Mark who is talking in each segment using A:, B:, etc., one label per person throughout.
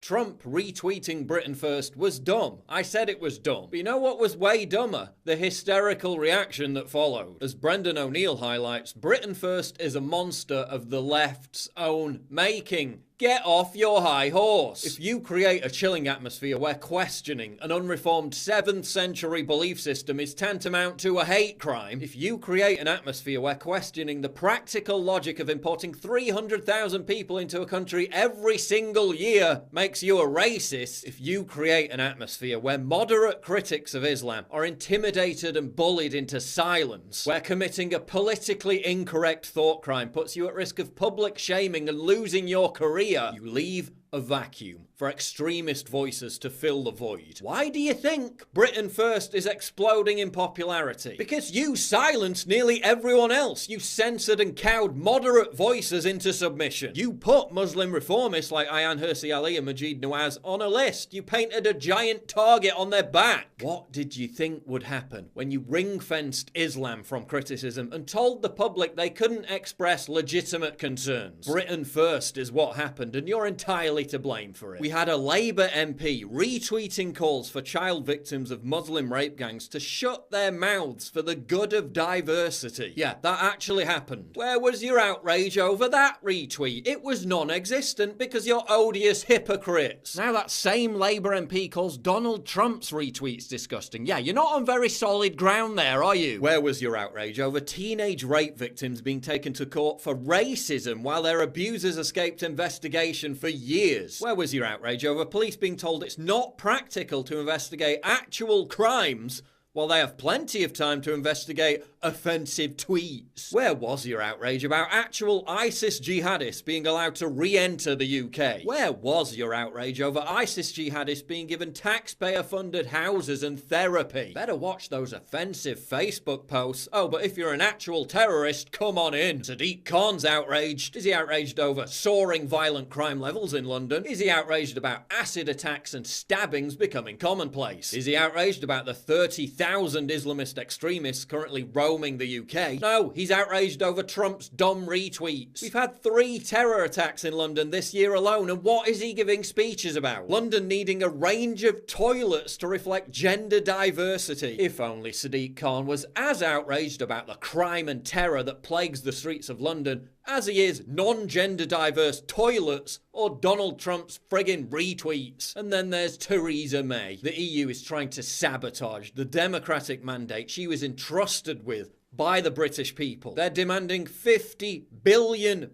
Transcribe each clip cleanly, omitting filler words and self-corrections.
A: Trump retweeting Britain First was dumb. I said it was dumb. But you know what was way dumber? The hysterical reaction that followed. As Brendan O'Neill highlights, Britain First is a monster of the left's own making. Get off your high horse. If you create a chilling atmosphere where questioning an unreformed 7th century belief system is tantamount to a hate crime, if you create an atmosphere where questioning the practical logic of importing 300,000 people into a country every single year makes you a racist, if you create an atmosphere where moderate critics of Islam are intimidated and bullied into silence, where committing a politically incorrect thought crime puts you at risk of public shaming and losing your career, you leave a vacuum for extremist voices to fill the void. Why do you think Britain First is exploding in popularity? Because you silenced nearly everyone else. You censored and cowed moderate voices into submission. You put Muslim reformists like Ayaan Hirsi Ali and Majid Nawaz on a list. You painted a giant target on their back. What did you think would happen when you ring-fenced Islam from criticism and told the public they couldn't express legitimate concerns? Britain First is what happened, and you're entirely to blame for it. We had a Labour MP retweeting calls for child victims of Muslim rape gangs to shut their mouths for the good of diversity. Yeah, that actually happened. Where was your outrage over that retweet? It was non-existent because you're odious hypocrites. Now that same Labour MP calls Donald Trump's retweets disgusting. Yeah, you're not on very solid ground there, are you? Where was your outrage over teenage rape victims being taken to court for racism while their abusers escaped investigation for years? Where was your outrage over police being told it's not practical to investigate actual crimes while they have plenty of time to investigate offensive tweets? Where was your outrage about actual ISIS jihadists being allowed to re-enter the UK? Where was your outrage over ISIS jihadists being given taxpayer-funded houses and therapy? Better watch those offensive Facebook posts. Oh, but if you're an actual terrorist, come on in. Sadiq Khan's outraged. Is he outraged over soaring violent crime levels in London? Is he outraged about acid attacks and stabbings becoming commonplace? Is he outraged about the 30,000 Islamist extremists currently roaming the UK? No, he's outraged over Trump's dumb retweets. We've had 3 terror attacks in London this year alone, and what is he giving speeches about? London needing a range of toilets to reflect gender diversity. If only Sadiq Khan was as outraged about the crime and terror that plagues the streets of London as he is non-gender diverse toilets or Donald Trump's friggin' retweets. And then there's Theresa May. The EU is trying to sabotage the democratic mandate she was entrusted with by the British people. They're demanding £50 billion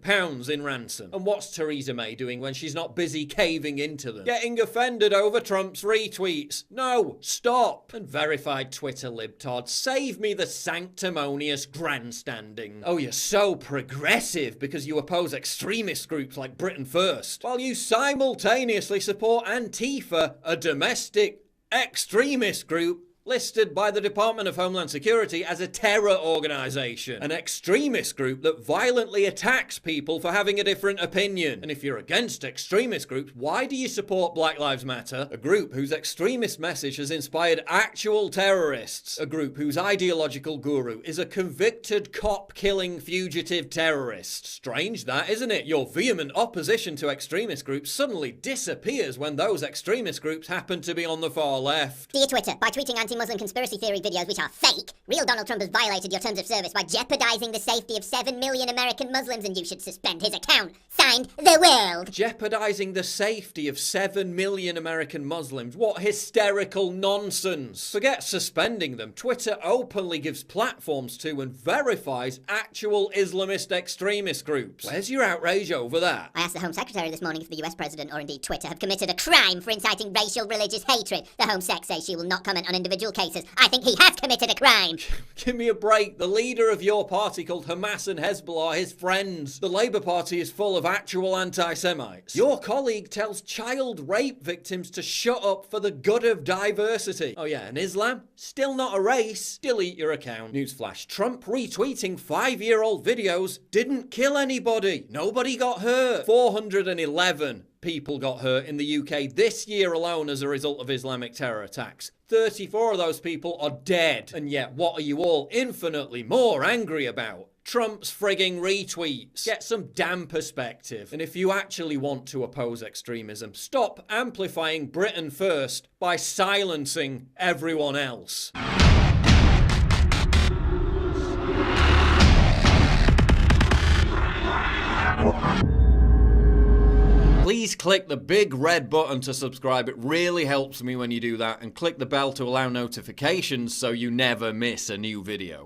A: in ransom. And what's Theresa May doing when she's not busy caving into them? Getting offended over Trump's retweets. No, stop. And verified Twitter libtards, save me the sanctimonious grandstanding. Oh, you're so progressive because you oppose extremist groups like Britain First, while you simultaneously support Antifa, a domestic extremist group listed by the Department of Homeland Security as a terror organization, an extremist group that violently attacks people for having a different opinion. And if you're against extremist groups, why do you support Black Lives Matter, a group whose extremist message has inspired actual terrorists, a group whose ideological guru is a convicted cop-killing fugitive terrorist? Strange that, isn't it? Your vehement opposition to extremist groups suddenly disappears when those extremist groups happen to be on the far left.
B: Dear Twitter, by tweeting anti-Muslim conspiracy theory videos which are fake, real Donald Trump has violated your terms of service by jeopardizing the safety of 7 million American Muslims, and you should suspend his account. Signed, The World.
A: Jeopardizing the safety of 7 million American Muslims? What hysterical nonsense. Forget suspending them. Twitter openly gives platforms to and verifies actual Islamist extremist groups. Where's your outrage over that?
B: I asked the Home Secretary this morning if the US President, or indeed Twitter, have committed a crime for inciting racial religious hatred. The Home Sec says she will not comment on individual cases. I think he has committed a crime.
A: Give me a break. The leader of your party called Hamas and Hezbollah his friends. The Labour Party is full of actual anti-Semites. Your colleague tells child rape victims to shut up for the good of diversity. Oh yeah, and Islam? Still not a race. Delete your account. Newsflash. Trump retweeting 5-year-old videos didn't kill anybody. Nobody got hurt. 411 people got hurt in the UK this year alone as a result of Islamic terror attacks. 34 of those people are dead. And yet, what are you all infinitely more angry about? Trump's frigging retweets. Get some damn perspective. And if you actually want to oppose extremism, stop amplifying Britain first by silencing everyone else. Please click the big red button to subscribe. It really helps me when you do that. And click the bell to allow notifications so you never miss a new video.